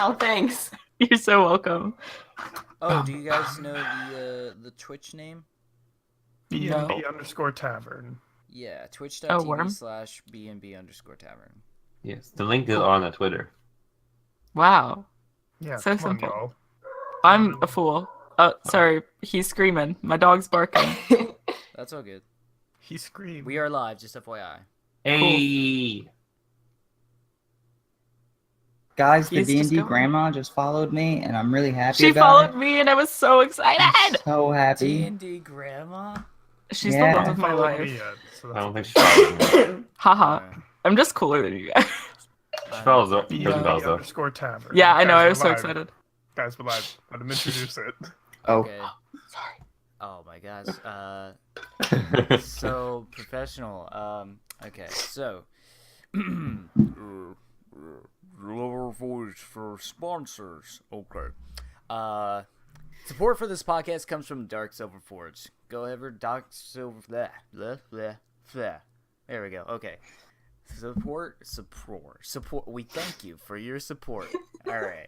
Wow, thanks. You're so welcome. Oh, do you guys know the Twitch name? BNB underscore tavern. Yeah, Worm? twitch.tv/BNB_tavern. Yes, the link is on the Twitter. Wow. Yeah, So come on, simple. y'all. I'm a fool. Sorry, he's screaming. My dog's barking. That's all good. He screamed. We are live, just FYI. Hey! Guys, the He's just D&D going. grandma just followed me, and I'm really happy She about followed it. me and I was so excited. I'm so happy. D&D grandma? She's Yeah. the love of my Follow life. me yet, so I don't that's think she follows me. Haha. Alright. I'm just cooler than you guys. She follows up. BNB Prison Bells, though. underscore tavern. Yeah, I know. Guys, I was we're so live. excited. Guys, we're live. Let him introduce it. Oh, Okay. Sorry. Oh my gosh. So professional. Okay, so lower voice for sponsors. Okay. Support for this podcast comes from Dark Silver Forge. Go over Dark Silver. Blah, blah, blah, blah. There we go. Okay. Support. We thank you for your support. All right.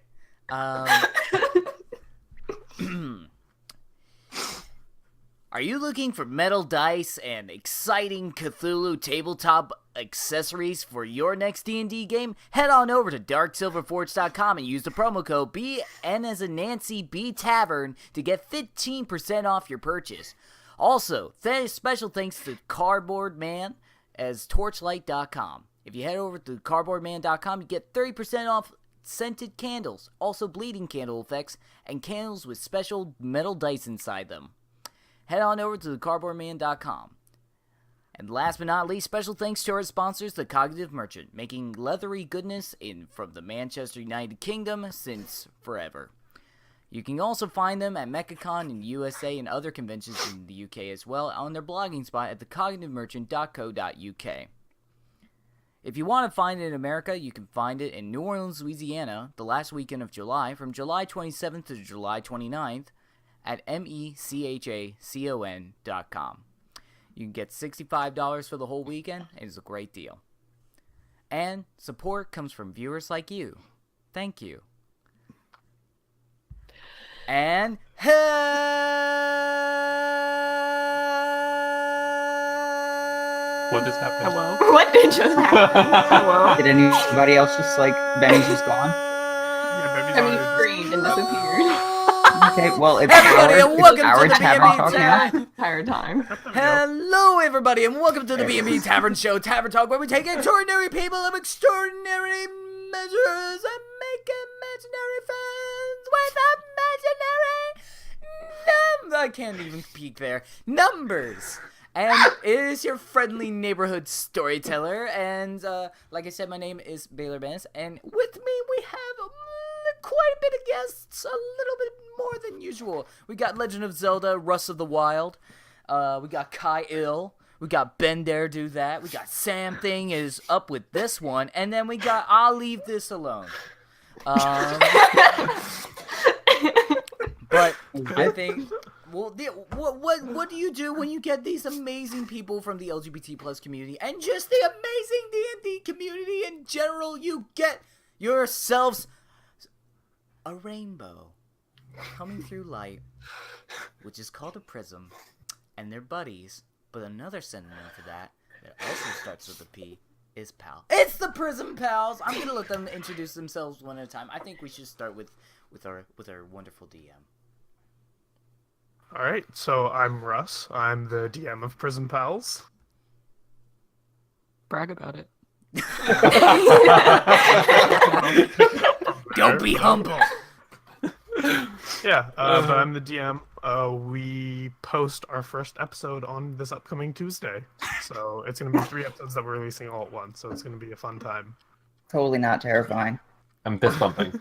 Are you looking for metal dice and exciting Cthulhu tabletop accessories for your next D&D game? Head on over to darksilverforge.com and use the promo code BN as in Nancy B Tavern to get 15% off your purchase. Also, special thanks to Cardboard Man as torchlight.com. If you head over to cardboardman.com, you get 30% off scented candles, also bleeding candle effects, and candles with special metal dice inside them. Head on over to thecardboardman.com. And last but not least, special thanks to our sponsors, The Cognitive Merchant, making leathery goodness from the Manchester United Kingdom since forever. You can also find them at MechaCon in USA and other conventions in the UK as well on their blogging spot at thecognitivemerchant.co.uk. If you want to find it in America, you can find it in New Orleans, Louisiana, the last weekend of July, from July 27th to July 29th, at mechacon.com. You can get $65 for the whole weekend. It is a great deal. And support comes from viewers like you. Thank you. And What just happened? Hello. What did just happen? Hello. did anybody else just Benny's just gone? Yeah, baby, I mean, sorry. screamed and disappeared. Okay, well, it's everybody, and welcome our to the tavern B&B talk now. Tavern. Entire time. There we go. Hello, everybody, and welcome to the B&B Tavern Show, Tavern Talk, where we take extraordinary people of extraordinary measures and make imaginary friends with imaginary I can't even peek there. Numbers. And it is your friendly neighborhood storyteller, and like I said, my name is Baylor Bennis, and with me we have quite a bit of guests, a little bit more than usual. We got Legend of Zelda, Russ of the Wild, we got Kai Ill, we got Ben Dare Do That, we got Sam Thing is up with this one, and then we got I'll Leave This Alone. But I think, well, what do you do when you get these amazing people from the LGBT plus community and just the amazing D&D community in general? You get yourselves a rainbow coming through light, which is called a prism, and they're buddies. But another synonym for that also starts with a P is pal. It's the Prism Pals. I'm gonna let them introduce themselves one at a time. I think we should start with our wonderful DM. All right, so I'm Russ. I'm the DM of Prism Pals. Brag about it. Don't be humble. Yeah, but I'm the DM. We post our first episode on this upcoming Tuesday. So it's going to be 3 episodes that we're releasing all at once. So it's going to be a fun time. Totally not terrifying. I'm fist bumping.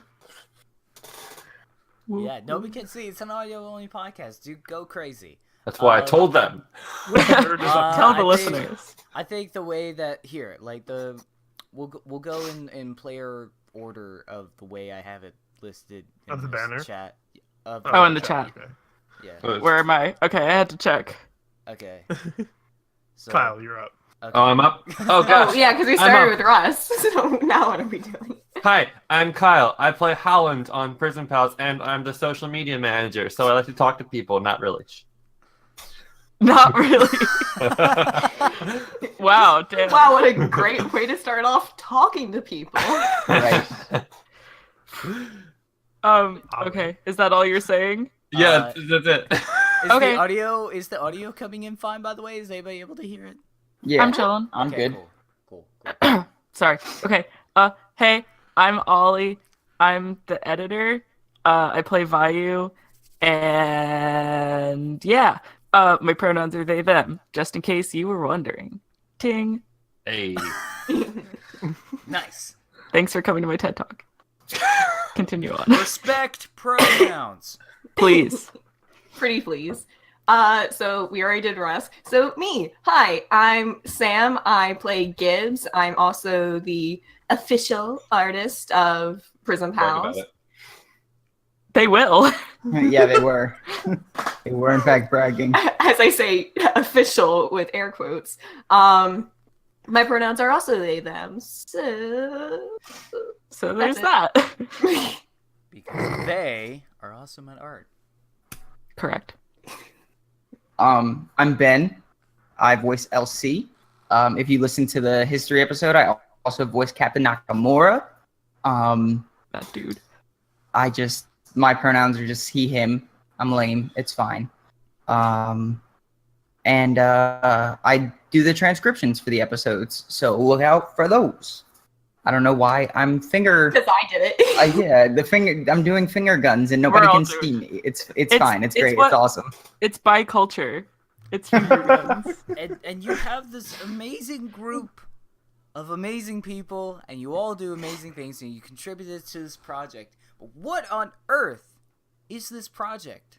Yeah, nobody can see. It's an audio-only podcast. Dude, go crazy. That's why I told them. Third is up Tell I the think- listeners. I think the way that here, like we'll go in player order of the way I have it listed in Of the this banner? chat. Oh, in the chat. Okay. Yeah. Oh, Where am I? Okay, I had to check. Okay. So, Kyle, you're up. Okay. Oh, I'm up. Oh Oh, gosh. yeah, because we I'm started up. with Russ. So now what are we doing? Hi, I'm Kyle. I play Howland on Prism Pals, and I'm the social media manager. So I like to talk to people. Not really. Not really. Wow, damn. Wow, what a great way to start off talking to people. Right. Okay. Is that all you're saying? Yeah, that's it. Okay. Is the audio coming in fine, by the way? Is anybody able to hear it? Yeah. I'm chilling. I'm Okay, good. Cool. Sorry. Okay. Hey, I'm Ollie. I'm the editor. I play Vayu, and yeah. My pronouns are they them. Just in case you were wondering. Ting. Hey. Nice. Thanks for coming to my TED Talk. Continue on, Respect pronouns. please. Pretty please. So we already did Russ. So me. Hi, I'm Sam. I play Gibbs. I'm also the official artist of Prism Brag about Pals. it. They will. Yeah, they were. They were in fact bragging. As I say, official with air quotes. My pronouns are also they, them. So So there's That's that. Because they are awesome at art. Correct. I'm Ben. I voice LC. If you listen to the history episode, I also voice Captain Nakamura. That dude. My pronouns are just he, him. I'm lame. It's fine. And I do the transcriptions for the episodes, so look out for those. I don't know why I'm finger. because I did it. Yeah, I'm doing finger guns and nobody We're all can doing see me. It's fine. It's great. what- It's awesome. It's by culture. It's finger guns. And you have this amazing group of amazing people, and you all do amazing things, and you contributed to this project. But what on earth is this project?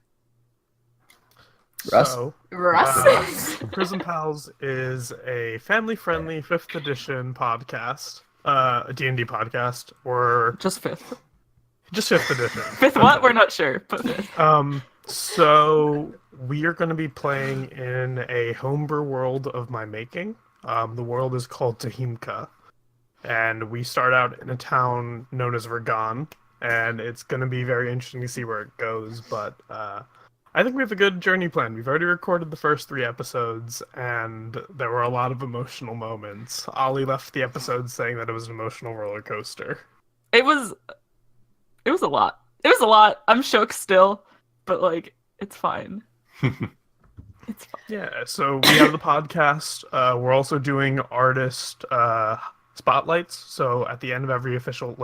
Russ? So, Russ. Prism Pals is a family-friendly 5th edition podcast, a D&D podcast, or Just fifth. just 5th edition. Fifth what? We're not sure, but fifth. So we are going to be playing in a homebrew world of my making. The world is called Tahimka, and we start out in a town known as Vergan, and it's going to be very interesting to see where it goes, but I think we have a good journey plan. We've already recorded the first 3 episodes, and there were a lot of emotional moments. Ollie left the episode saying that it was an emotional roller coaster. It was a lot. It was a lot. I'm shook still, but like it's fine. It's fine. Yeah, so we have the podcast. We're also doing artist spotlights. So at the end of every official,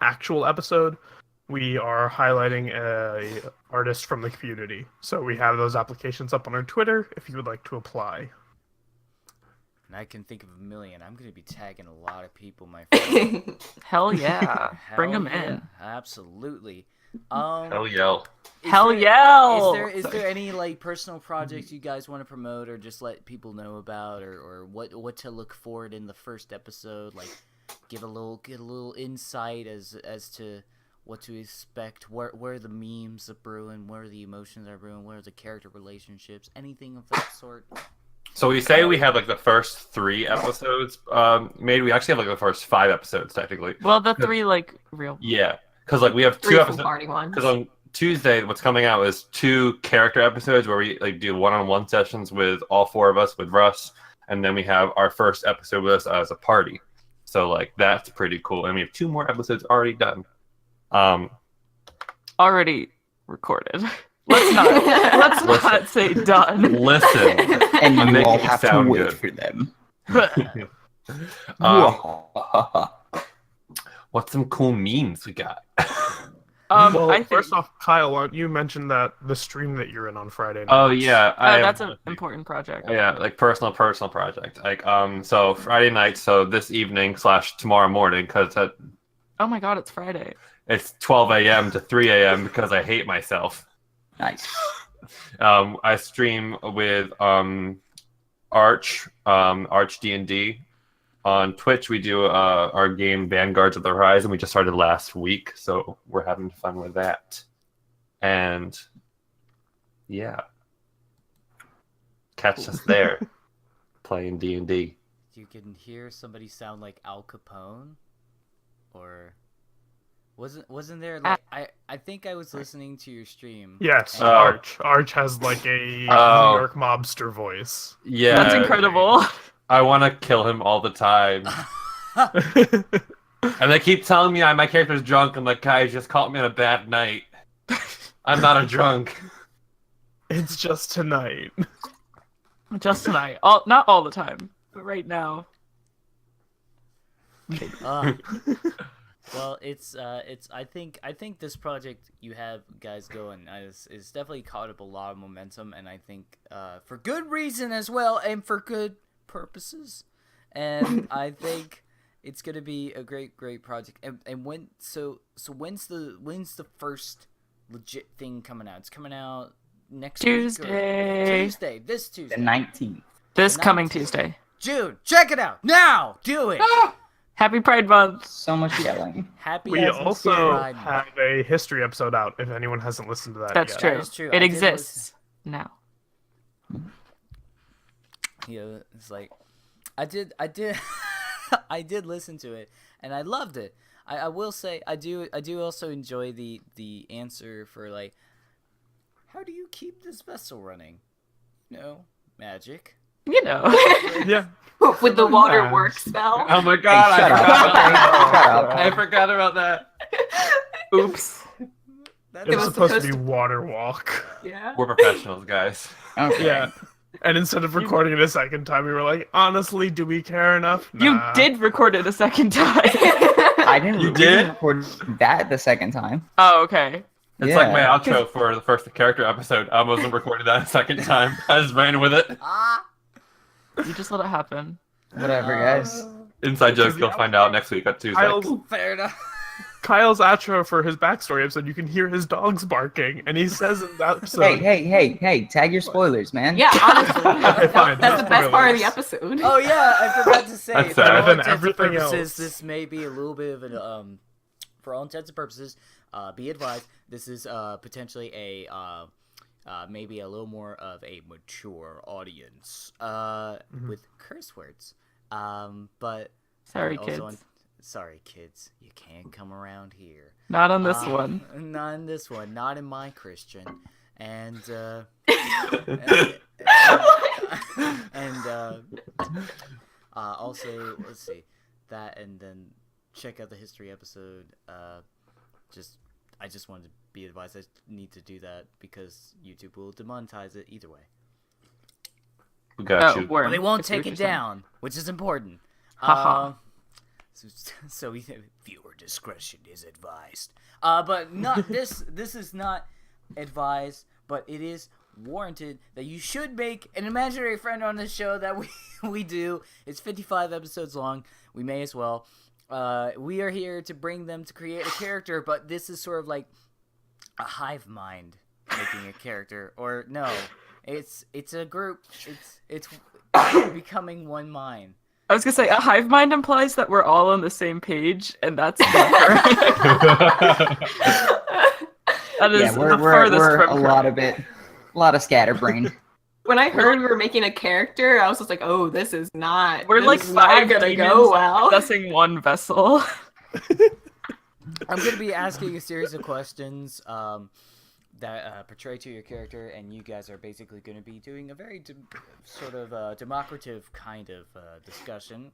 actual episode, we are highlighting a artist from the community. So we have those applications up on our Twitter if you would like to apply. And I can think of a million. I'm going to be tagging a lot of people, my friend. Hell yeah. Bring Hell them yeah, in. Absolutely. Hell yeah. Hell yeah. Is there any personal projects you guys want to promote or just let people know about or what to look forward in the first episode? Like get a little insight as to what to expect, where the memes are brewing, where the emotions are brewing, where the character relationships, anything of that sort. So we say we have the first 3 episodes made. We actually have the first 5 episodes technically. Well, the 3 real. Yeah, because we have 2 Three full episodes. party ones. Because on Tuesday, what's coming out is 2 character episodes where we do one-on-one sessions with all 4 of us with Russ, and then we have our first episode with us as a party. So that's pretty cool, and we have 2 more episodes already done. Already recorded. Let's not say done. Listen, And I'm you making all it have to sound wait good. for them. What's some cool memes we got? Well, I think first off, Kyle, why don't you mention that the stream that you're in on Friday night? Oh yeah, that's an important project. Yeah, personal project. So Friday night, so this evening / tomorrow morning, because Oh my god, it's Friday. it's 12 a.m. to 3 a.m. because I hate myself. Nice. I stream with Arch D&D. On Twitch, we do our game Vanguards of the Horizon. We just started last week, so we're having fun with that. And yeah, catch us there playing D&D. you can hear somebody sound like Al Capone, or wasn't there like I think I was listening to your stream. Yes, and- Arch. Arch has like a New York mobster voice. Yeah, That's incredible. I want to kill him all the time. And they keep telling me my character's drunk. I'm like, guys, just caught me on a bad night. I'm not a drunk. It's just tonight. Just tonight. Not all the time, but right now. Well, it's I think this project you have guys going is definitely caught up a lot of momentum, and I think for good reason as well, and for good purposes, and I think it's gonna be a great project. And when's the first legit thing coming out? It's coming out next Tuesday. Tuesday, this Tuesday, The 19th. This The coming 19th. Tuesday. June. Check it out now. Do it. Happy Pride Month. So much yelling. Happy. We as also Pride Month. have a history episode out if anyone hasn't listened to that That's yet. true. That is true. I It did exists now. It's like I did I did listen to it and I loved it. I will say I do also enjoy the answer for like, how do you keep this vessel running? Magic. You know. Yeah. With the water Nice. work spell. Oh my god, Hey, shut up. I forgot about that. Oops. That It was was supposed to supposed be water walk. Yeah. We're professionals, guys. Okay. Yeah. And instead of recording it a second time, we were like, honestly, do we care enough? You Nah. did record it a second time. I didn't. You we did? didn't record that the second time. Oh, okay. It's like my Yeah. outro for the first character episode. I wasn't recording that a second time. I just ran with it. You just let it happen. Whatever, guys. Inside jokes you'll find out next week on Tuesday. fair enough. Kyle's outro for his backstory episode, you can hear his dogs barking, and he says in that episode, Hey! Tag your spoilers, man. Yeah, honestly. Okay, fine, That's the best part of the spoilers. episode. Oh yeah, I forgot to say. That's for better all than intents and everything purposes, else. this may be a little bit of an For all intents and purposes, be advised, this is potentially a maybe a little more of a mature audience with curse words. But Sorry, also kids. sorry, kids, you can't come around here. Not on this one. Not in this one. Not in my Christian. And also, let's see that, and then check out the history episode. I just wanted to be advised. I need to do that because YouTube will demonetize it either way. We got you. Worm. But they won't I see what take it you're saying. down, which is important. Haha. So viewer discretion is advised. But not this. This is not advised, but it is warranted that you should make an imaginary friend on this show that we do. It's 55 episodes long. We may as well. We are here to bring them to create a character, but this is sort of like a hive mind making a character, or no, it's a group. It's becoming one mind. I was gonna say a hive mind implies that we're all on the same page, and that's never. That is Yeah, the we're furthest from a lot of scatterbrain. When I heard we were making a character, I was just like, "Oh, this is not. We're this like is not 5 gonna demons go well." possessing one vessel. I'm going to be asking a series of questions that portray to your character, and you guys are basically going to be doing a very sort of democrative kind of discussion.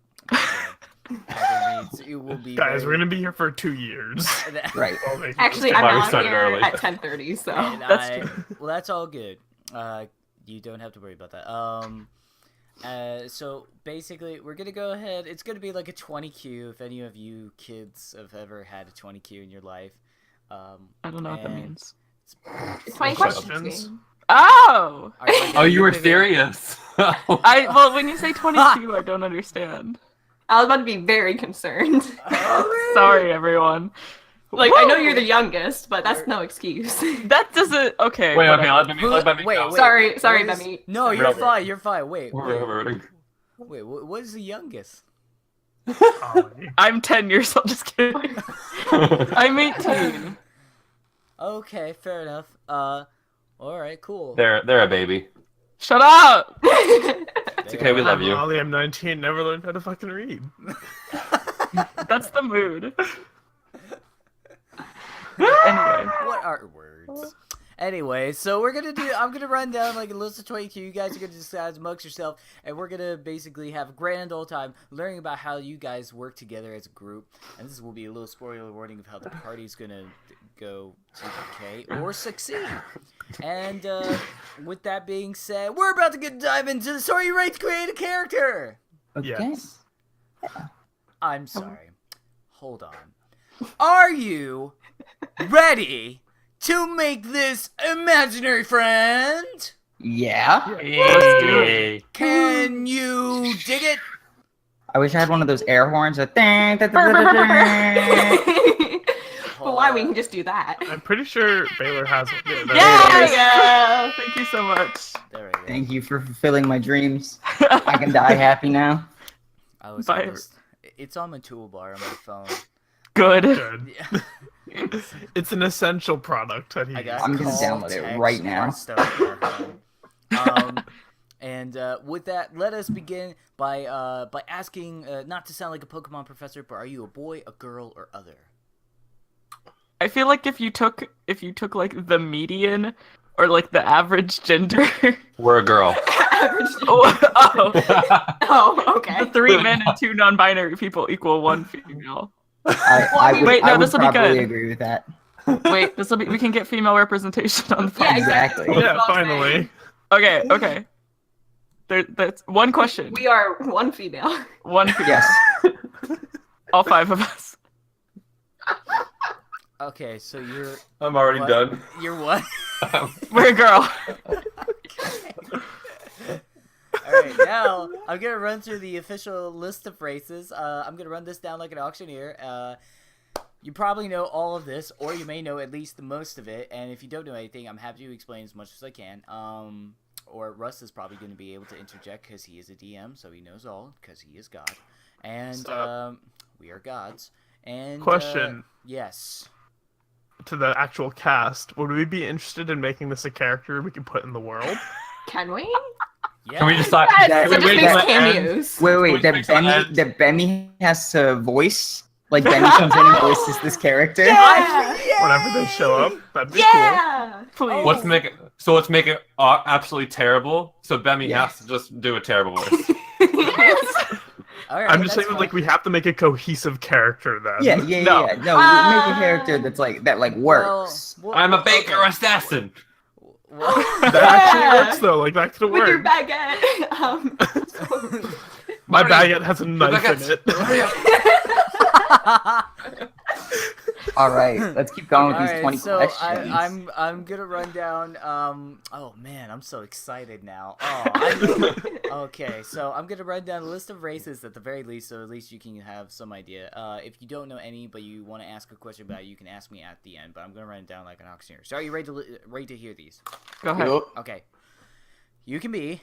It will be guys, we're very- gonna be here for 2 years. Right. While making Actually, this I'm Why we out started here early. at 10:30, so and That's well, that's all good. You don't have to worry about that. So basically, we're gonna go ahead. It's gonna be like a 20Q. If any of you kids have ever had a 20Q in your life, I don't know what that and means. it's 20 Questions? questions. Oh! are you Oh, you were gonna- serious. Well, when you say 22, I don't understand. I was about to be very concerned. Sorry, everyone. Like, I know Whoa! you're the youngest, but that's no excuse. That doesn't. Okay. Wait, whatever. okay, let me Wait, go. wait. Sorry, What sorry, is- Bemmy. No, you're Robert. fine. You're fine. Wait. Wait. What is the youngest? I'm 10 years old. Just kidding. I'm 18. Okay, fair enough. All right, cool. They're a baby. Shut up! It's okay, we love I'm you. Ollie, I'm 19, never learned how to fucking read. That's the mood. Anyway. What are words? Anyway, so I'm gonna run down like a list of 22. You guys are gonna decide amongst yourself, and we're gonna basically have a grand old time learning about how you guys work together as a group. And this will be a little spoiler warning of how the party's gonna go to decay or succeed. And with that being said, we're about to dive into the story. You ready to create a character? Okay. Yes. I'm sorry. Hold on. Are you ready to make this imaginary friend? Yeah. Let's do it. Yay. Can you dig it? I wish I had one of those air horns. That ding, da, da, da, da, da. But why we can just do that? I'm pretty sure Baylor has one. Yeah, Yeah, it is. yeah. Thank you so much. There we go. Thank you for fulfilling my dreams. I can die happy now. I was Bye. almost... It's on my toolbar on my phone. Good. Good. Yeah. It's an essential product that he I got I'm gonna call, download it text, right now. our stuff on our phone. And with that, let us begin by asking, not to sound like a Pokemon professor, but are you a boy, a girl, or other? I feel like if you took like the median or like the average gender. We're a girl. Average. oh, Oh, okay. 3 men and 2 non-binary people equal 1 female. I would, Wait, no, I would this'll be probably good. agree with that. Wait, we can get female representation on the Yeah, podcast. Exactly. That's Yeah, what I'm finally. saying. Okay. That's one question. We are one female. One female. Yes. All 5 of us. Okay, so you're... I'm already What? done. You're what? We're a girl. Alright, now I'm gonna run through the official list of races. I'm gonna run this down like an auctioneer. You probably know all of this, or you may know at least the most of it, and if you don't know anything, I'm happy to explain as much as I can. Or Russ is probably going to be able to interject because he is a DM, so he knows all, because he is God. And Stop. we are gods. And Question. Yes. To the actual cast, would we be interested in making this a character we can put in the world? Can we? Yeah. Can we decide? Yes, That- it just wait makes till it ends? cameos. Wait, Which that makes sense. Bemmy has to voice? Like, Bemmy comes in and voices this character? Yeah. Whenever they show up, that'd be Yeah. Please. Let's make it absolutely terrible. So Bemmy Yeah. has to just do a terrible voice. All cool. right, I'm just that's saying, like, fine. we have to make a cohesive character then. Yeah. No. No, make a character that's like, that works. Well, I'm a baker okay. assassin. Well, That actually works, though. Like, that could With your work. baguette. My Marty, baguette has a knife in it. Hurry up. All right, let's keep going with All these right, 20 so questions. I'm gonna run down. Oh man, I'm so excited now. Oh, okay. So I'm gonna run down a list of races at the very least, so at least you can have some idea. If you don't know any, but you want to ask a question about it, you can ask me at the end. But I'm gonna run it down like an auctioneer. So are you ready to hear these? Go ahead. Okay. You can be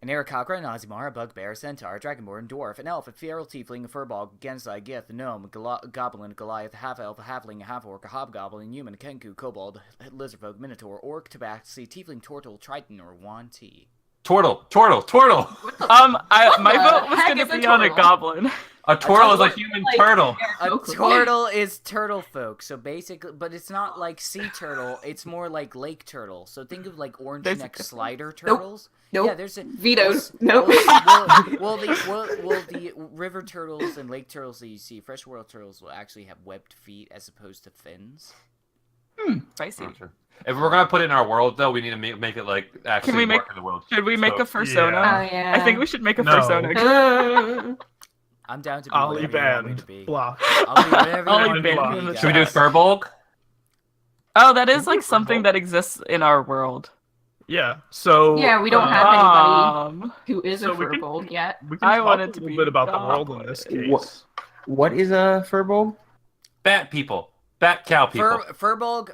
an Aarakocra, an Ozimar, a Bugbear, a Centaur, a Dragonborn, dwarf, an elf, a feral tiefling, a furball, a Gensai, Gith, a gnome, a goblin, a Goliath, a half-elf, a halfling, a half-orc, a hobgoblin, a human, a Kenku, kobold, a lizardfolk, minotaur, orc, tabaxi, tiefling, tortle, triton, or Yuan-ti. Turtle. My the vote was heck gonna is a be on a turtle? goblin. A turtle is a Like, human turtle. A Oakley. turtle is turtle folk, so basically, but it's not like sea turtle, it's more like lake turtle. So think of like orange There's a neck difference. slider turtles. Nope. Yeah, there's a Vetoed. well, Nope. the river turtles and lake turtles that you see, freshwater turtles will actually have webbed feet as opposed to fins. Spicy. If we're gonna put it in our world, though, we need to make it like actually Can we make- work in the world. Should we make So- a fursona? Yeah. Oh, yeah. I think we should make a No. fursona. I'm down to be Ollie whatever you want me banned. to be. Block. I'll be whatever you Ollie want me to banned. be, Should we do guys. Furbolg? Oh, that is like something that exists in our world. Yeah, so... Yeah, we don't have anybody Um, who is a So we can- furbolg yet. We can I talk wanted a to little be bit about the world in this goblin. case. What is a furbolg? Bat people. Bat cow people. Furbolg,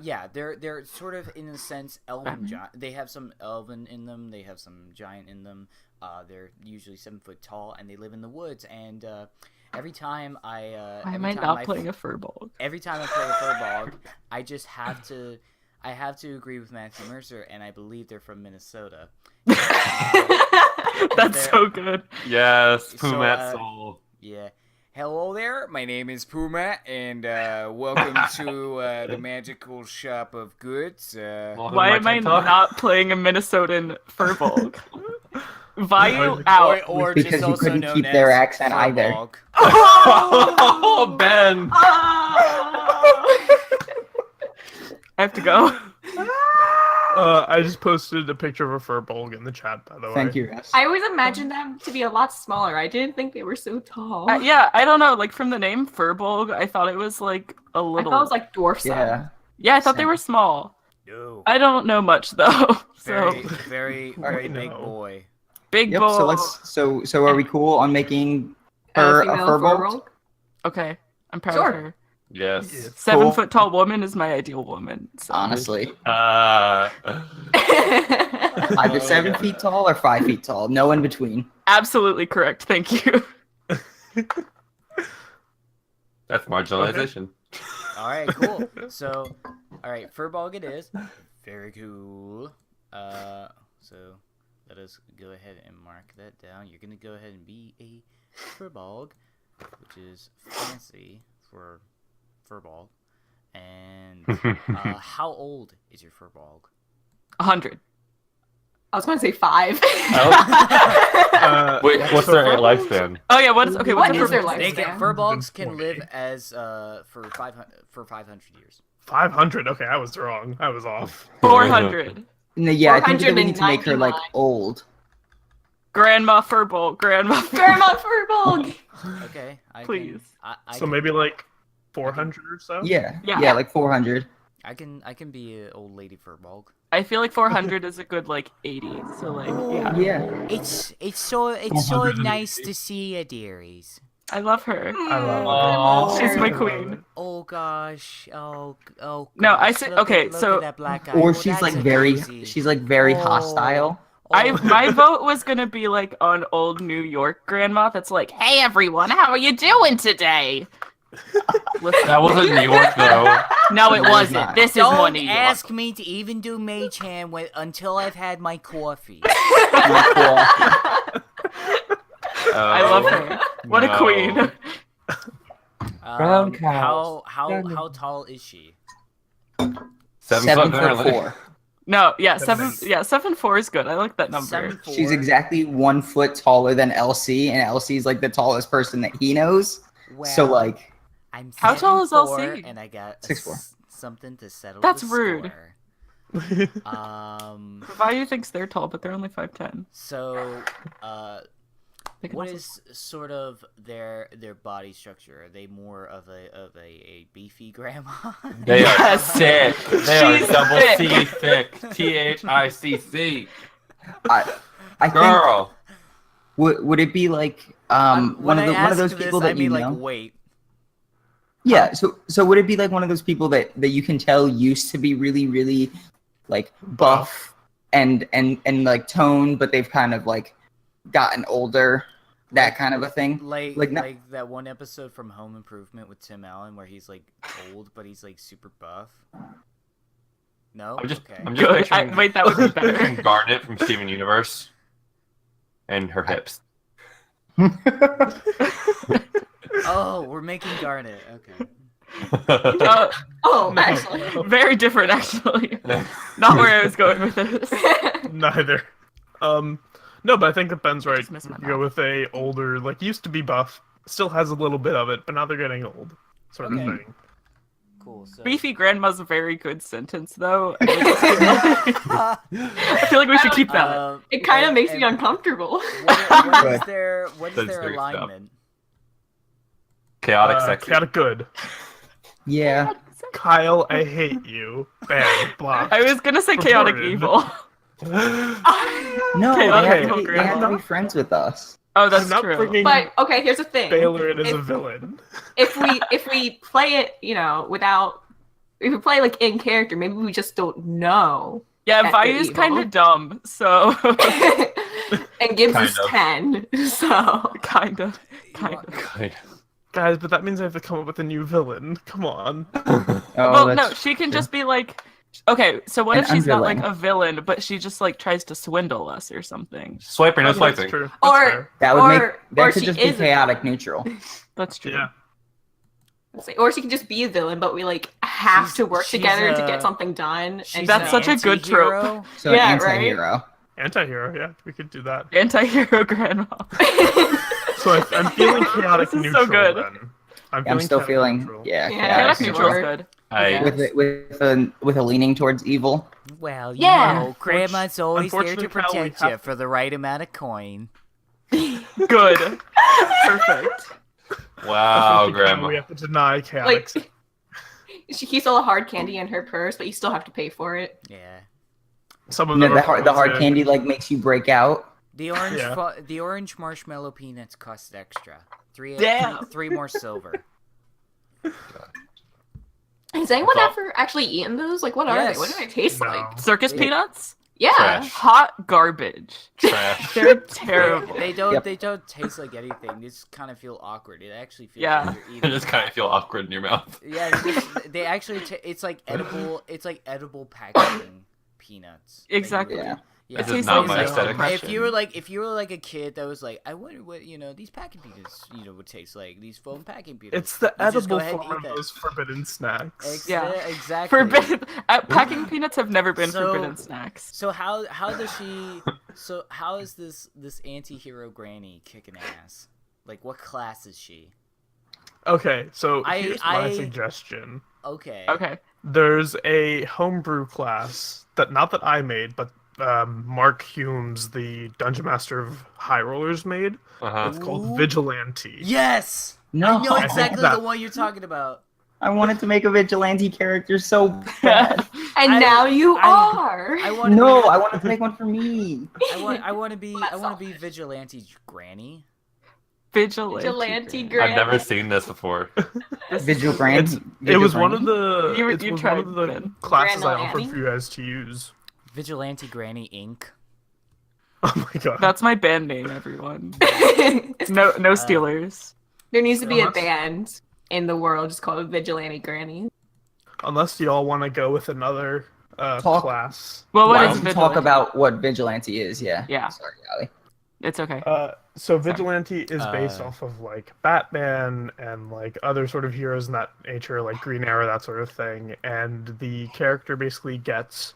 yeah, they're sort of in a sense elven Batman? giant. They have some elven in them. They have some giant in them. They're usually 7 foot tall, and they live in the woods. And every time why am I not playing a furball? Every time I play a Furbolg, I just have to I have to agree with Matthew Mercer, and I believe they're from Minnesota. That's so good. Yes, So, Pumat Soul. Yeah. Hello there, my name is Puma, and welcome to the magical shop of goods. Welcome to Why am I TED Talk. not playing a Minnesotan Furbolg? Vayu out. or Because just you also couldn't known keep their as accent either. Furbolg. Oh, Ben. I have to go. I just posted a picture of a furbolg in the chat, by the way. Thank you, Russ. I always imagined them to be a lot smaller. I didn't think they were so tall. Yeah, I don't know. Like from the name Furbolg, I thought it was like a I little. thought it was like dwarf size. Yeah. Yeah, I thought they were small. No. I don't know much though. So Very Alright, big no. boy. big Yep. boy. So let's. So are we cool on making her a female furbolg? Okay, I'm proud Sure. of her. Yes. 7-foot tall woman is my ideal woman. So. Honestly, Furbolg. either 7 feet tall or 5 feet tall. No in between. Absolutely correct. Thank you. That's marginalization. All right, cool. So, all right, Furbolg it is. Very cool. So let us go ahead and mark that down. You're gonna go ahead and be a Furbolg, which is fancy for Furbolg. And how old is your Furbolg? 100. I was going to say 5. Wait, what's so their furbolgs- lifespan? Oh yeah, what's okay? What What's is a their Furbolg? life? Furbolgs can 120. live as for 500 years. 500. Okay, I was wrong. I was off. 400. No, yeah, I think that we need to make her like 499. old. Grandma Furbolg. Grandma. Grandma Furbolg. Okay, Please. I So can, maybe like 400 or so. Yeah. Yeah. Yeah, like 400. I can be an old lady Furbolg. I feel like 400 is a good like 80. So like yeah, Yeah. It's so nice to see you, dearies. I love her. I love Aw. She's my I love queen. it. Oh gosh. Oh. No, I gosh, said- look okay, At, look so- at that black eye. Or Oh, she's that's like a very daisy. she's like very Oh. hostile. My vote was gonna be like on old New York grandma. That's like, hey everyone, how are you doing today? Listen, That wasn't New York though. no, it No, it's wasn't. not. This is more Don't New York. ask me to even do mage hand until I've had my coffee. I love her. What a queen. Brown cows. How tall is she? 7 7 foot foot apparently. 4. No, yeah, Seven. 7'4" is good. I like that number. 7'4". She's exactly 1 foot taller than LC, and LC is like the tallest person that he knows. So Well, like, I'm How tall is 7'4", LC? and I got 6'4". something to settle. That's the rude. Score. Vayu thinks they're tall, but they're only 5'10". So, They can what also- is sort of their body structure? Are they more of a beefy grandma? They are Yes. sick. They She's are double thick. C thick. THICC. I think Girl. would it be like When one I of ask those this, people I that mean you like know? weight. Yeah, so would it be like one of those people that you can tell used to be really, really like buff and like toned, but they've kind of like gotten older, that kind of a thing? Like Like, like, no- that one episode from Home Improvement with Tim Allen where he's like old but he's like super buff. No? I'm just Okay. I'm just Good. picturing, Wait, that would be better. picturing Garnet from Steven Universe. And her hips. Oh, we're making Garnet. Okay. Uh, Oh, No. actually. very different, actually. Not where I was going with this. Neither. No, but I think that Ben's right. Just missed my You go with a older, like used to be buff, still has a little bit of it, but now they're getting old, sort Okay. of thing. Cool. So Beefy grandma's a very good sentence, though. I feel like we should keep that. It kind of and- makes me and uncomfortable. what is Good. their That's very alignment? Chaotic sexy. Chaotic good. Yeah. Kyle, I hate you. Bad block. I was gonna say chaotic Reported. evil. No, Okay, they, okay, have to okay, be, they have to grandma. be friends with us. Oh, I'm that's not true. bringing But okay, here's the thing. Baylor in as a If- villain. If we play it, without, if we play like in character, maybe we just don't know. Yeah, At the Vayu's evil. kind of dumb, so And Gibbs Kind is of. 10, so kind of. Guys, but that means I have to come up with a new villain. Come on. Oh, Well, no, that's she can true. just be like, Okay, so what An if she's not underling. like a villain, but she just like tries to swindle us or something? Swiper, no That's swiping. true. That's Or- fair. That would make or that could she just be is a chaotic villain. neutral. That's true. Yeah. Or she can just be a villain, but we like have She's- to work she's together to a- get something done. She's That's an such a good trope. anti-hero. So Yeah, an right? anti-hero. Anti-hero, yeah, we could do that. Anti-hero grandma. So I'm feeling chaotic This is neutral so good. then. I'm still chaotic feeling neutral. yeah, Yeah, Chaotic sure. neutral is good. I with a leaning towards evil. Well, you Yeah. know, Grandma's always there to Unfortunately, Cal, we protect you have- for the right amount of coin. Good. Perfect. wow, Unfortunately, Cal, Grandma. We have to deny chaotic. Like, she keeps all the hard candy in her purse, but you still have to pay for it. Yeah. Some of No, them the are hard frozen. candy like makes you break out. The orange Yeah. the orange marshmallow peanuts cost extra. Damn. Three more silver. Has anyone That's ever actually eaten those? Like, what are Yes. they? What do they taste No. like? Circus Yeah. peanuts? Yeah. Trash. Hot garbage. Trash. They're terrible. They don't Yep. they don't taste like anything. They just kind of feel awkward. It actually feels Yeah. like you're I eating. just kind of feel awkward in your mouth. Yeah, they actually it's like edible. It's like edible packaging peanuts. Like, Exactly. Yeah. Yeah. This is not my like aesthetic. depression. If you were like a kid that was like, I wonder what these packing peanuts would taste like, these foam packing peanuts. It's the You just go edible ahead and form eat of that. those forbidden snacks. Yeah. Exactly. Forbidden. Packing peanuts have never been So- forbidden snacks. So how does she? So how is this anti-hero granny kicking ass? Like, what class is she? Okay, so I- here's my I- suggestion. Okay. Okay. There's a homebrew class that not that I made, but Mark Humes, the Dungeon Master of High Rollers, made. Uh-huh. It's called Ooh. Vigilante. Yes. No, I know I exactly think that- the one you're talking about. I wanted to make a vigilante character so bad. And I- now you I- are. I want. No, I wanted to make one for me. I want to be. That's I want to be selfish. vigilante granny. Granny. Vigilante Granny. I've never seen this before. This is Vigil so Grant. It was one of the You- it you was tried, one of the Ben. classes I Granolani? offered for you guys to use. Vigilante Granny Inc. Oh my god. That's my band name, everyone. There No Steelers. needs to be a Unless- band in the world just called Vigilante Granny. Unless y'all want to go with another Talk. class. Well, what Why is don't we vigilante? talk about what vigilante is? Yeah. Yeah. Sorry, Ali. It's okay. So Vigilante is based Uh, off of like Batman and like other sort of heroes in that nature, like Green Arrow, that sort of thing. And the character basically gets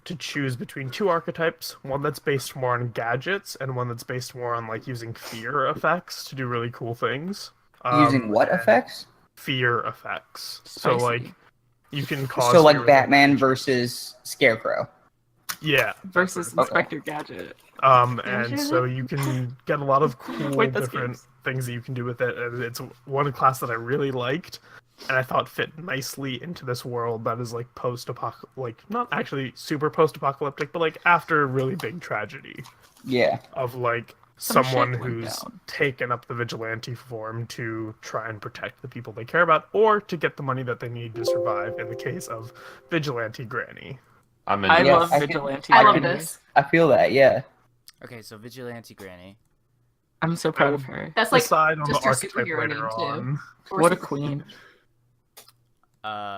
to choose between two archetypes, one that's based more on gadgets and one that's based more on like using fear effects to do really cool things. Using what and effects? Fear effects. So Spicy. like you can cause So like fear with- Batman versus Scarecrow. Yeah. Versus Okay. Inspector Gadget. And so you can get a lot of cool Wait, that's different games. things that you can do with it. And it's one class that I really liked, and I thought fit nicely into this world that is like post-apocalyptic, like not actually super post-apocalyptic, but like after a really big tragedy Yeah. of like Some someone shit went who's down. taken up the vigilante form to try and protect the people they care about, or to get the money that they need to survive. In the case of Vigilante Granny. I'm in. I Yeah, love I can- Vigilante. I love Granny. this. I feel that. Yeah. Okay, so Vigilante Granny. I'm so proud of her. That's like Decide on the just her archetype superhero later name, too. on. What a queen.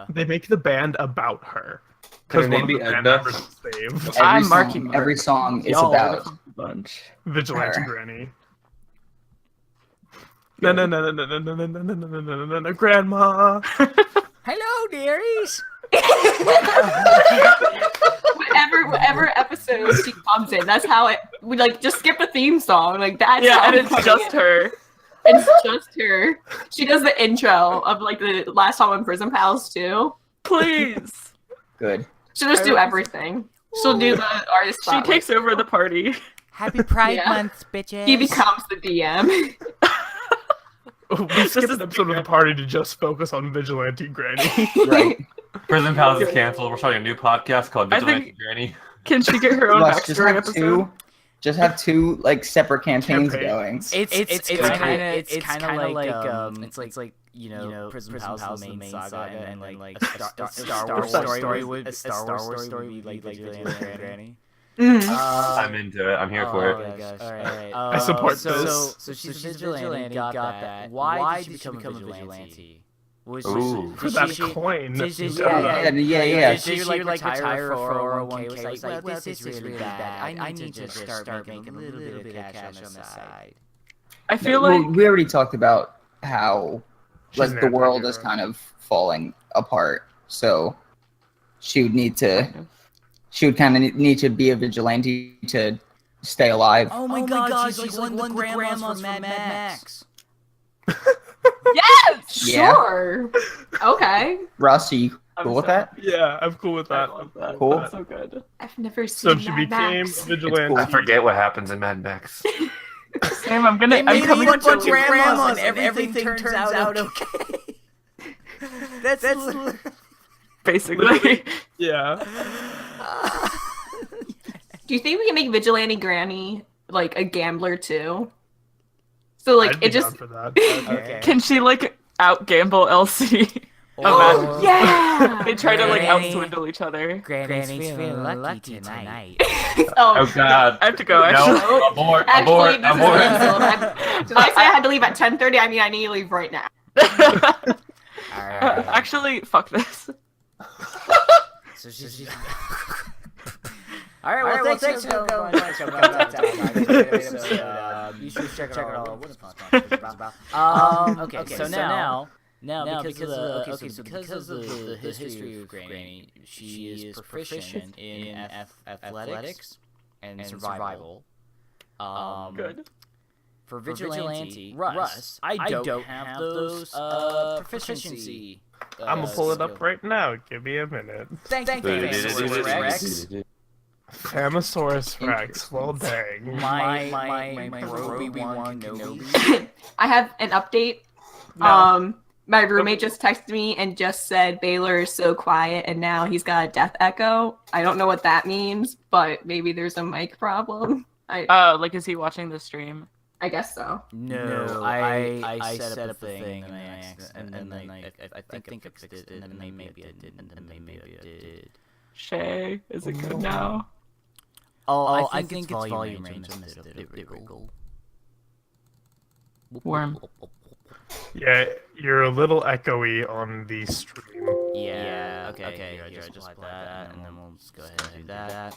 They make the band about her. Can her Because one name of be the band Edna? members is saved. I'm Every marking song, every Mark. song is Y'all are about. the bunch. Vigilante her. Granny. No, no, no, no, no, no, no, no, no, no, no, no, no, no, Grandma. Hello, dearies. whatever episode she comes in, that's how it. We like just skip a theme song. Like that's Yeah, how and I'm it's putting just it. her. It's just her. She does the intro of like the last song in Prism Pals too. Please. Good. She'll just do everything. She'll do the artist. She spotlight. takes over the party. Happy Pride Yeah. Month, bitches. He becomes the DM. We skipped is an episode of the party to just focus on Vigilante Granny. Right. Prison Pals is canceled. We're starting a new podcast called I Vigilante think- Granny. Can she get her own Plus, just backstory have episode? two. Just have two like separate campaigns Campaigns. going. It's kind of like it's like you know Prism Pals, Pals, the the main main saga, saga, and then like a a Star Star Wars Wars story would would- a Star Wars story would be like Vigilante Granny. Mhm. I'm into it. I'm here for Oh it. my gosh! All All right. right. I support so, this. So she's a vigilante. Got that. Why did she become a vigilante? Ooh. For that coin. Yeah. Did she like retire 401k? Was like, well, this is really bad. I need to start making a little bit of cash on the side. I feel Well, like we already talked about how She's like an the world anti-hero. is kind of falling apart, so she would need to. She would kind of need to be a vigilante to stay alive. Oh my god, she's like one of the grandmas from Mad Max. yes. Yeah. Sure. Okay. Russ, are you I'm cool with sorry. that? Yeah, I'm cool with I that. love that. Cool. That's so good. I've never So seen she Mad became Max. vigilante. I forget what happens in Mad Max. Sam, I'm They made coming a bunch to of grandmas and everything turns out okay. That's basically. Yeah. Do you think we can make Vigilante Granny like a gambler too? So like I'd be it just down for that. okay. Can she like out gamble Elsie? Oh, yeah. They try to like out Granny. swindle each other. Granny's feeling lucky tonight. Oh, Oh God. I have to go. No, Actually, abort, actually, abort, this is abort. canceled. Did I say I had to leave at 10:30? I mean, I need to leave right now. Alright. actually, fuck this. So she's... Alright, well, thanks for going. You should check it all. What the fuck? Okay, so now because of the history of Granny, she is proficient in athletics and survival. Good. For Vigilante, Russ, I don't have those proficiency. I'm gonna pull it up right now. Give me a minute. Thank you, Rex. Famosaurus Rex. Well, dang. My Obi-Wan Kenobi. I have an update. No. My roommate just texted me and just said Baylor is so quiet and now he's got a death echo. I don't know what that means, but maybe there's a mic problem. Like, is he watching the stream? I guess so. No, I set up a thing and then I think I fixed it and then maybe I didn't and then maybe I did. Shay, is it good now? Oh, I think it's volume range. I messed it up. Worm. Yeah, you're a little echoey on the stream. Yeah. Okay. Here, I just apply that, and then we'll just go ahead and do that,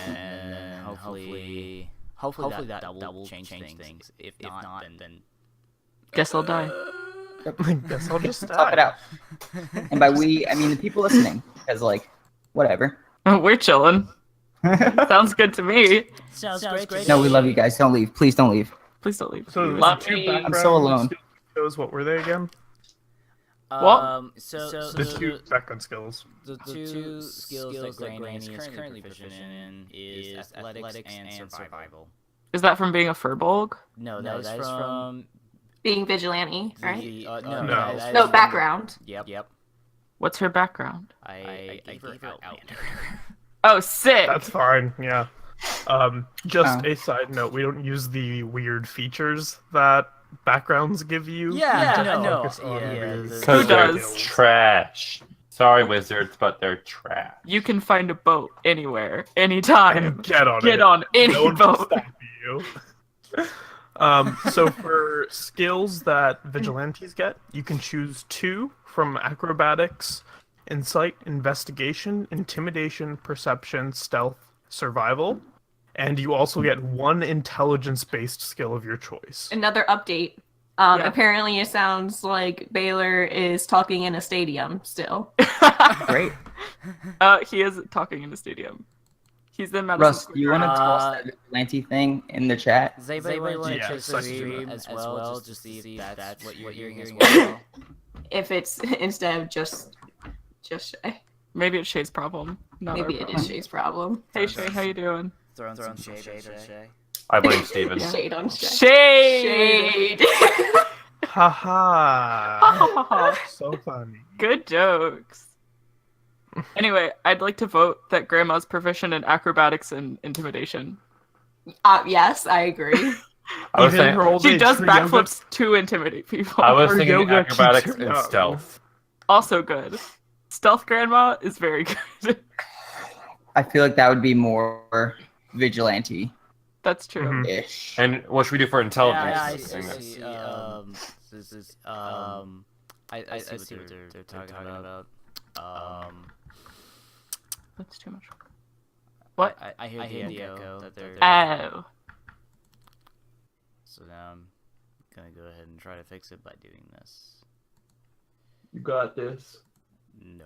and then hopefully that will change things. If not, then Guess I'll die. I guess I'll just Talk it out. And by we, I mean the people listening, because like, whatever. We're chilling. Sounds good to me. sounds great. No, we love you guys. Don't leave. Please don't leave. Please don't leave. So Love the two me. background I'm so alone. skills, what were they again? So The two background skills. the two skills that Granny is currently proficient in is athletics and survival. Is that from being a furbolg? No, that is from Being vigilante, right? no, No. that No, is- background. Yep. What's her background? I gave her Outlander. Oh, sick. That's fine, yeah. Just a side note, we don't use the weird features that backgrounds give you. Yeah, Just I know. focus on Yeah, the the- Because Who they're does? trash. Sorry, wizards, but they're trash. You can find a boat anywhere, anytime. and get on it. Get on any No one will boat. stop you. So for skills that vigilantes get, you can choose 2 from acrobatics, insight, investigation, intimidation, perception, stealth, survival, and you also get 1 intelligence-based skill of your choice. Another update. Yeah. Apparently, it sounds like Baylor is talking in a stadium still. Great. He is talking in the stadium. He's in Madison Russ, Square do you want to Garden. toss that vigilante thing in the chat? Does anybody want to Yeah, check so the I can do stream that. as well, just to see if that's what you're hearing as well? If it's instead of just Shay. Maybe it's Shay's problem. Not Maybe our it problem. is Shay's problem. Hey Shay, how you doing? Throwing some shade at Shay. I blame Steven. Shade on Shay. Shade. Shade. Haha. So funny. Good jokes. Anyway, I'd like to vote that Grandma's proficient in acrobatics and intimidation. Yes, I agree. I was Even saying, her old She age, does her yoga- backflips to intimidate people. I was Her thinking yoga keeps acrobatics her and young. stealth. Also good. Stealth Grandma is very good. I feel like that would be more vigilante-ish. That's true. Mhm. And what should we do for intelligence? Yeah, I Thing that- see. This is I see what they're talking about. That's too much. What? I hear the echo that they're. Oh. So now I'm gonna go ahead and try to fix it by doing this. You got this. No.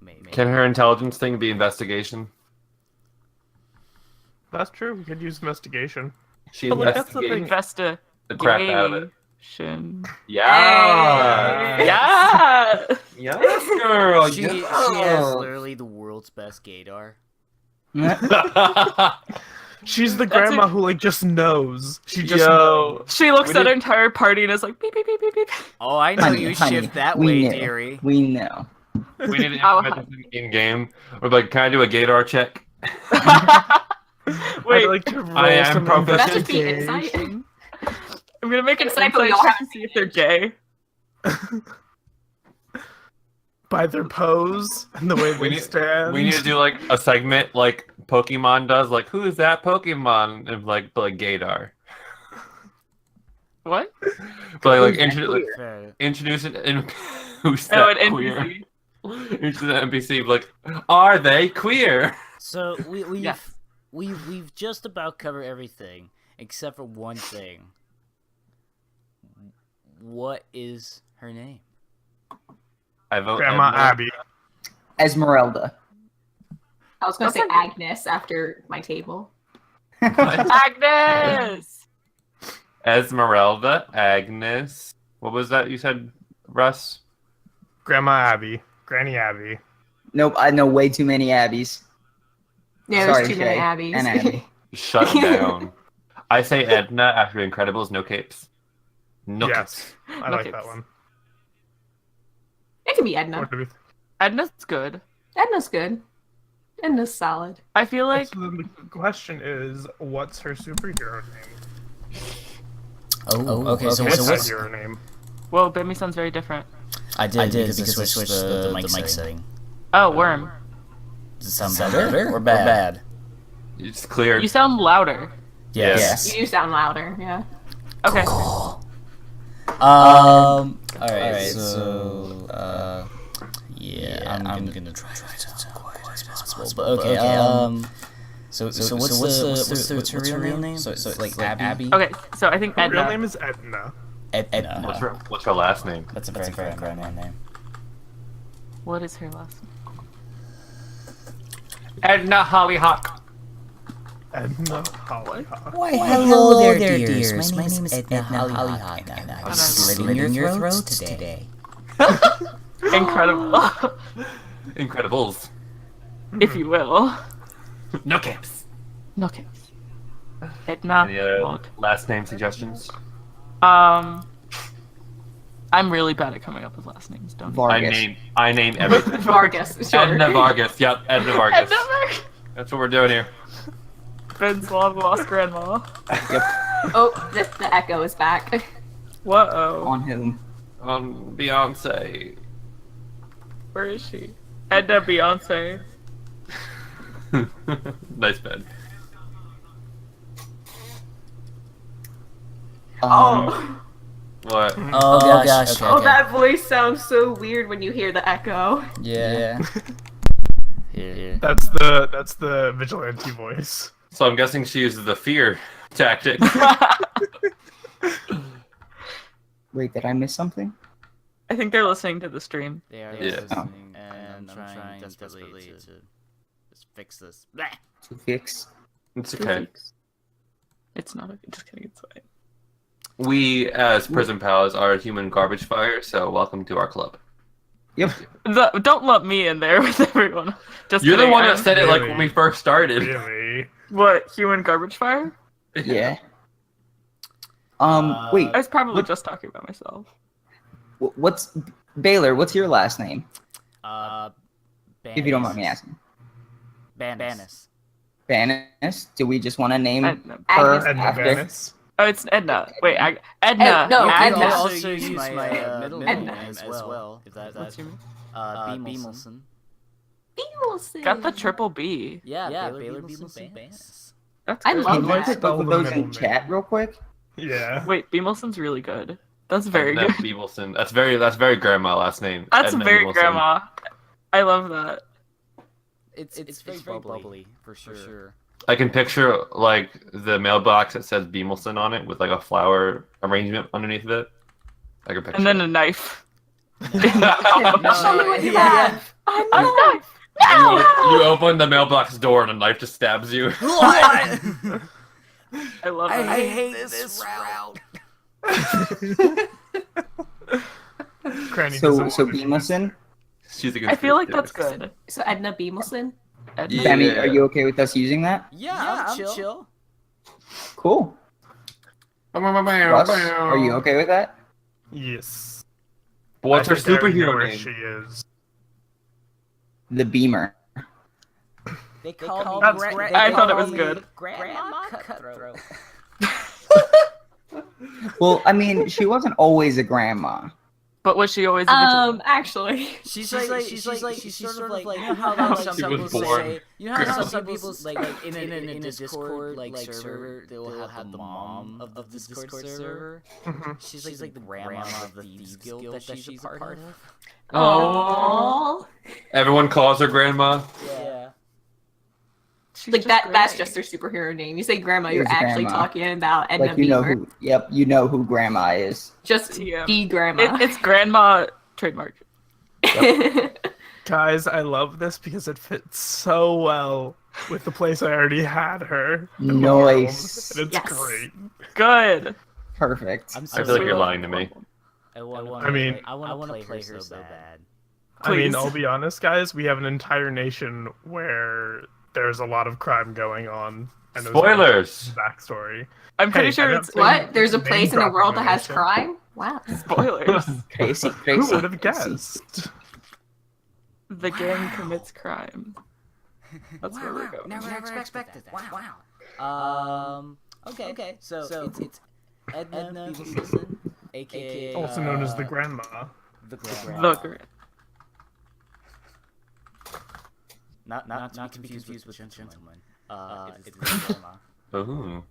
Maybe. Can her intelligence thing be investigation? That's true. We could use investigation. She But like, that's the investigates thing. the crap out of it. Yeah. Yeah. Yes, girl. She yes. has literally the world's best gaydar. She's the That's grandma it. who like just knows. She just Yo. knows. She looks We at did- her entire party and is like, beep, beep, beep, beep, beep. Oh, I know Honey, you honey, shift that we way, knew. dearie. We know. We need to Oh, implement this in game. We're like, can I do a gaydar check? Wait, I'd like to roll I am some proficient. That should be investigation. insight. I'm gonna make an Insight, insight but we all check have to see if they're gay. By their pose and the way they stand. We need to do like a segment like Pokemon does, like who is that Pokemon? And like gaydar. What? But like, Who's that Fair. introduce it in who's Oh, that an queer? NPC. Introduce the NPC like, are they queer? So we've Yes. we've just about covered everything except for one thing. What is her name? I vote Grandma Edna. Abby. Esmeralda. I was gonna say That's Agnes after my table. Agnes! Esmeralda, Agnes. What was that you said, Russ? Grandma Abby. Granny Abby. Nope, I know way too many Abbies. Yeah, Sorry, there's too many Shay. Abbeys. And Abby. Shut down. I say Edna after Incredibles, no capes. No Yes. I No like that capes. one. It can be Edna. What do we Edna's good. Edna's good. Edna's solid. I feel like So the question is, what's her superhero name? Oh, okay. So What's what's that hero name? well, Bimmy sounds very different. I did because I switched the mic setting. Oh, Worm. Does it sound better or bad? It's clear. You sound louder. Yes. You do sound louder, yeah. Okay. All right. So, yeah, I'm gonna try to sound quiet as possible. But okay. So what's her real name? So like Abby. Okay, so I think Her real Edna. name is Edna. Edna. What's her last name? That's a very grand name. What is her last name? Edna Hollyhock. Edna Hollyhock. Why, hello there, dears. My name is Edna Hollyhock, and I'm slitting your throat today. Incredible. Incredibles. If you will. No capes. No kidding. Edna. Any other Won't. last name suggestions? I'm really bad at coming up with last names, don't Vargas. I name everything. Vargas, sure. Edna Vargas. Yep, Edna Vargas. Edna. That's what we're doing here. Ben's long lost grandma. Oh, the echo is back. Whoa. On whom? Beyonce. Where is she? Edna Beyonce. Nice bed. Oh, What? Oh gosh. Okay. oh, that voice sounds so weird when you hear the echo. Yeah. Here. That's the vigilante voice. So I'm guessing she uses the fear tactic. Wait, did I miss something? I think they're listening to the stream. They are Yeah. listening, and I'm trying desperately to just fix this. Blah. To fix. It's okay. It's not. Just kidding. It's fine. We, as Prism Pals, are a human garbage fire, so welcome to our club. Yep. Don't lump me in there with everyone. Just You're the kidding, one that I'm- said it like Really? when we first started. Really? What, human garbage fire? Yeah. Uh, Wait. I was probably What- just talking about myself. What's Baylor? What's your last name? If you don't mind me asking. Banis. Banis? Do we just want to name Edna. her Agnes. Edna after? Banis? Oh, it's Edna. Wait, Edna. No, You can Edna. also use my middle name Edna. as well. If What's that's your name? Beamelson. Got the triple B. Yeah, Baylor Beamelson Banis. That's I good. love Can you that. put both of The those middle in chat real quick? Yeah. Wait, Beamelson's really good. That's very Edna good. Beebleson. That's very grandma last name. That's Edna very Beebleson. grandma. I love that. It's very bubbly for sure. I can picture like the mailbox that says Beemelson on it with like a flower arrangement underneath of it. I can picture. And then it. a knife. I'll show you what you have. I'm A not. knife. You open the mailbox door and a knife just stabs you. I love that. I hate this route. Granny So doesn't so want to Beamelson, She's a I feel like that's conspiracy good. So Edna Beemelson. Edna. Yeah. Demi, are you okay with us using that? Yeah, I'm chill. Cool. Russ, are you okay with that? Yes. What's her I think I already know superhero where name? She is. The Beamer. They call That's me great. I thought it was good. Grandma Cutthroat. Well, I mean, she wasn't always a grandma. But was she always a vigilante? Actually, She's sort of like you know how some She was people born. say you know how Grandma. some people like in a Discord like server they will have the mom of the Discord server. She's like the grandma of the Thieves Guild that she's a part of. oh, Everyone calls her grandma. Yeah. She's like just that. That's great. just her superhero name. You say grandma, you're It's actually grandma. talking about Edna Like you know Beamer. who? Yep, you know who grandma is. Just TM. the grandma. It's grandma trademark. Guys, I love this because it fits so well with the place I already had her. in the world, Nice. and it's Yes. great. Good. Perfect. I'm I feel like you're lying to me. I want to play her so bad. I mean, Please. I'll be honest, guys. We have an entire nation where there's a lot of crime going on. And there's Spoilers. a backstory. I'm pretty Hey, sure I it's don't What? There's a Name place in the world that has dropping crime? Wow. spoilers. Crazy, Who crazy. would have guessed? The gang commits crime. That's where we're going. Never expected that. Wow. Okay. So it's Edna Beaverson, aka Also known as the grandma. the The grandma. Not to be confused with gentleman. It's the grandma. Ooh.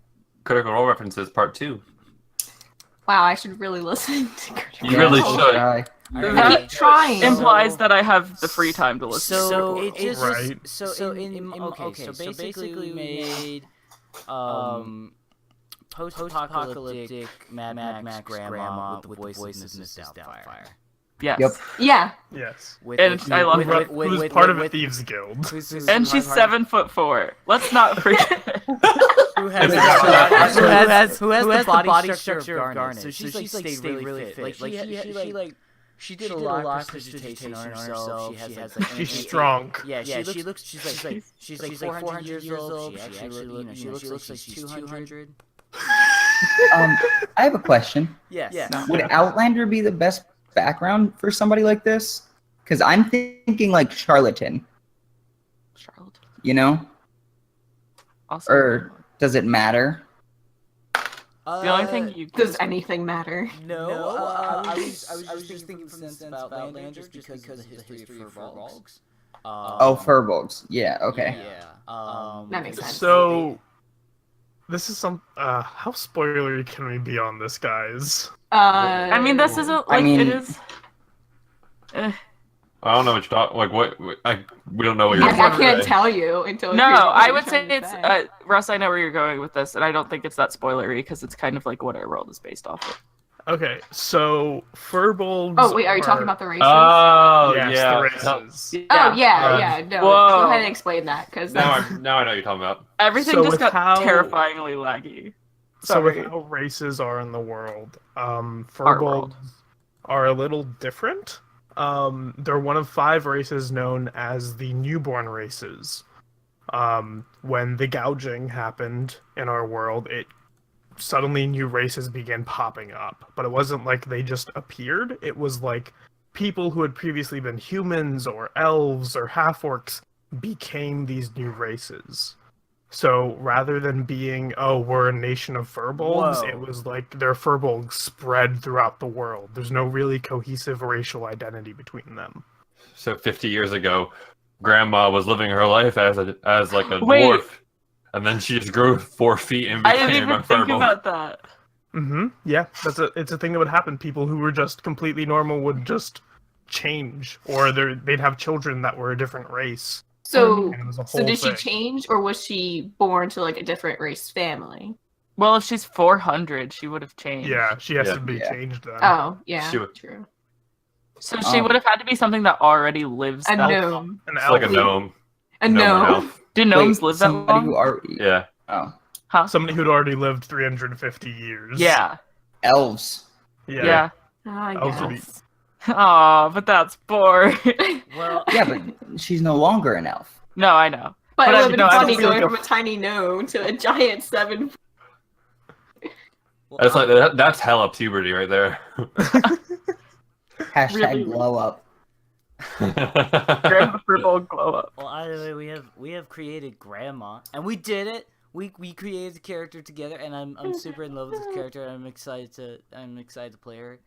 Critical Role references part 2. Wow, I should really listen to Critical You really Role. should. Guy. I keep trying. Implies that I have the free time to listen. So to it just Right. so basically we made post-apocalyptic Mad Max grandma with the voice of Mrs. Doubtfire. Yes. Yep. Yeah. Yes. And I love it. Who's part of a thieves guild. And she's 7'4". Let's not forget. Who has the body structure of Garnet. So she's like stayed really fit. She did a lot of prestidigitation on herself. She has like She's strong. Yeah, she's like 400 years old. She looks like she's 200. I have a question. Yes. Would Outlander be the best background for somebody like this? Because I'm thinking like charlatan. Charlotte. You know, Also, or does it matter? the only thing you Does anything matter? No, I was just thinking sense about Outlander just because of the history of Furbolgs. Oh, Furbolgs. Yeah. Okay. Yeah. That makes sense. So, this is some. How spoilery can we be on this, guys? I mean, this isn't like mean- it is. I don't know what you're talking. Like what? We don't know what you're. I can't tell you until. No, you hear what I you're would say trying to it's say. Russ. I know where you're going with this, and I don't think it's that spoilery because it's kind of like what our world is based off of. Okay, so Furbolgs. Oh wait, are you talking about the races? Oh Yes, yeah. the races. Oh yeah, Uh, yeah. No, Whoa. go ahead and explain that because Now I know what you're talking about. Everything So just with got how- terrifyingly laggy. So with Sorry. how races are in the world, Our Furbolgs world. are a little different. They're one of 5 races known as the newborn races. When the gouging happened in our world, it suddenly new races began popping up. But it wasn't like they just appeared. It was like people who had previously been humans or elves or half-orcs became these new races. So rather than being, oh, we're a nation of Furbolgs, Whoa. it was like their Furbolgs spread throughout the world. There's no really cohesive racial identity between them. So 50 years ago, Grandma was living her life as like a Wait. dwarf, and then she just grew 4 feet and I became didn't even a think furball. about that. Yeah, it's a thing that would happen. People who were just completely normal would just change, or they'd have children that were a different race. So, And it was a so whole did she thing. change, or was she born to like a different race family? Well, if she's 400, she would have changed. Yeah, she has Yeah. to be Yeah. changed then. Oh, yeah, She would- true. So she would have had to be something that already lives A that gnome. An It's like a elf. gnome. A Gnome or gnome. elf. Do gnomes live that somebody long? who already... Yeah. Oh, Huh? Somebody who'd already lived 350 years. Yeah. elves. Yeah. I Elves would be- guess. Aw, but that's boring. Well, Yeah, but she's no longer an elf. No, I know. But But it I- would have been no, I funny feel like going a- from a tiny gnome to a giant 7. well, That's like that's hella puberty right there. Hashtag Really? glow up. Grandma Fribble glow up. well, either way, we have created Grandma, and we did it. We created the character together, and I'm super in love with this character. I'm excited to play her.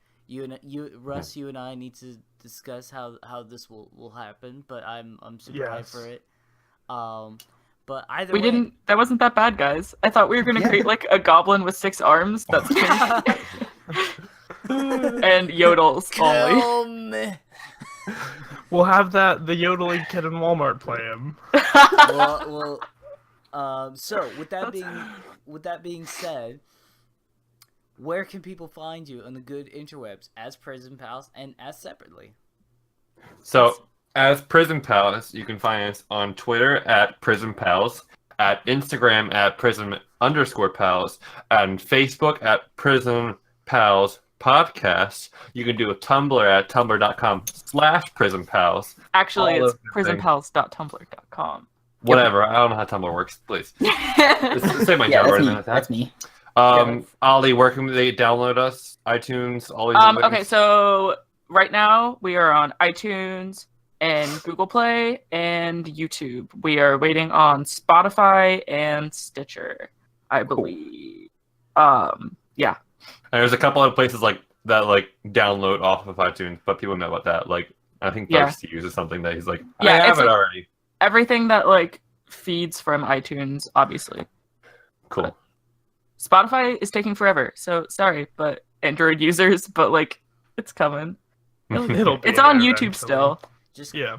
Russ, you and I need to discuss how this will happen, but I'm super hyped Yes. for it. But either We way, didn't. That wasn't that bad, guys. I thought we were gonna Yeah. create like a goblin with 6 arms that's pink and yodels only. Kill me. We'll have the yodeling kid in Walmart play him. So with that being said, where can people find you on the good interwebs as Prism Pals and as separately? So, as Prism Pals, you can find us on Twitter at Prism Pals, at Instagram at Prism_Pals, and Facebook at Prism Pals Podcast. You can do a Tumblr at tumblr.com/Prism Pals. Actually, All it's of the things. prismpals.tumblr.com. Whatever. I don't know how Tumblr works. Please. Say my Yeah, job that's or me. anything like that. That's me. Ollie, where can they download us? iTunes, all these other Okay, things? so right now we are on iTunes and Google Play and YouTube. We are waiting on Spotify and Stitcher, I believe. Yeah. And there's a couple of places like that, like download off of iTunes, but people know about that. Like, I think Yeah. Thirsty uses something that he's like, Yeah, I have it's it like- already. Everything that like feeds from iTunes, obviously. Cool. Spotify is taking forever, so sorry, but Android users, but like it's coming. It'll be It's on there YouTube eventually. still. Yeah.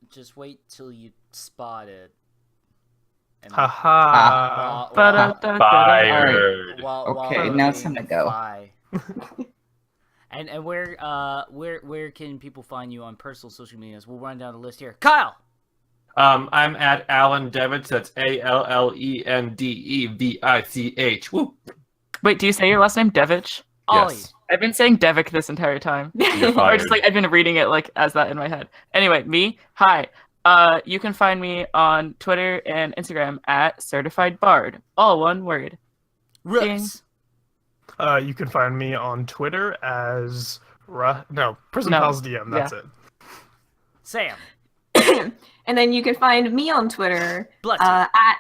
Just wait till you spot it. And Haha. Ba-da-da-da-da. Fired. Okay, now it's time to go. Bye. And where can people find you on personal social medias? We'll run down the list here. Kyle. I'm at Alan Devich. That's ALLENDEVICH. Woo. Wait, do you say your last name Devich? Ollie. Yes. I've been saying Devik this entire time. You're Or fired. just like I've been reading it like as that in my head. Anyway, me, hi. You can find me on Twitter and Instagram at Certified Bard. All one word. Russ. You can find me on Twitter as Prism No. Pals DM. That's Yeah. it. Sam. And then you can find me on Twitter Bless you. at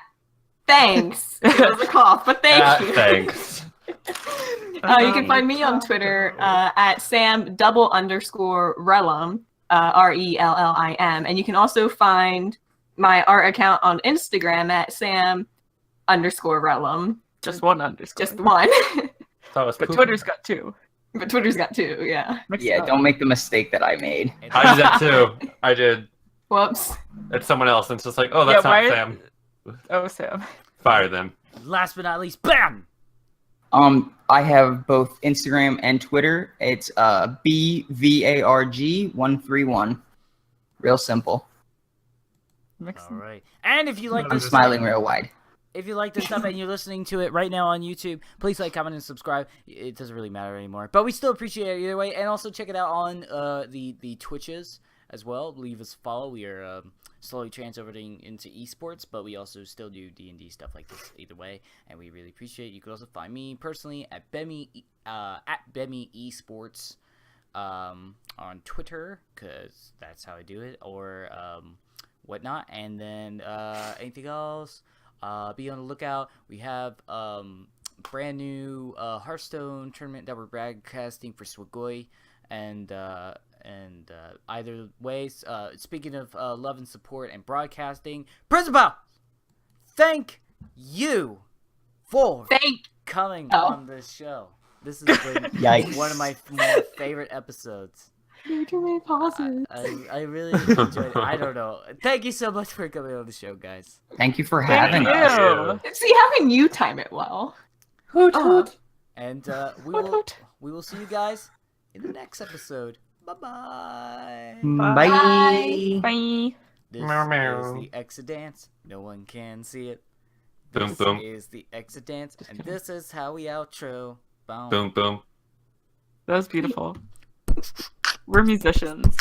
thanks. It was a cough, but thank you. Thanks. You can find me on Twitter at Sam_Relum, RELLIM, and you can also find my art account on Instagram at Sam_Relum. Just one underscore. Just one, That was But poop. Twitter's got 2. but Twitter's got 2. Yeah. Mix it Yeah, up. don't make the mistake that I made. I did that too. I did. Whoops. It's someone else, and it's just like, oh, that's Yeah, not why- Sam. Oh, Sam. Fire them. Last but not least, bam. I have both Instagram and Twitter. It's BVARG131. Real simple. Mix All right. And if you like I'm I'm this, smiling real wide. if you like this stuff and you're listening to it right now on YouTube, please like, comment, and subscribe. It doesn't really matter anymore, but we still appreciate it either way. And also check it out on the Twitches as well. Leave us a follow. We are slowly transitioning into esports, but we also still do D&D stuff like this either way, and we really appreciate it. You can also find me personally at Bemi Esports on Twitter, because that's how I do it, or whatnot. And then anything else, be on the lookout. We have brand new Hearthstone tournament that we're broadcasting for Swagoi, and either ways, speaking of love and support and broadcasting, Principal, thank you for Thank coming Oh. on this show. This has been Yikes. one of my more favorite episodes. you. Too many pauses. I really enjoyed it. I don't know. Thank you so much for coming on the show, guys. Thank you for Thank having you. us. See, how can you time it well? Hoot, Uh-huh. hoot. And Hoot, hoot. we will see you guys in the next episode. Bye-bye. Bye. Bye. This Meow, meow. is the exit dance. No one can see it. Boom, This boom. is the exit dance, and this is how we outro. Boom. Boom, boom. That was beautiful. We're musicians.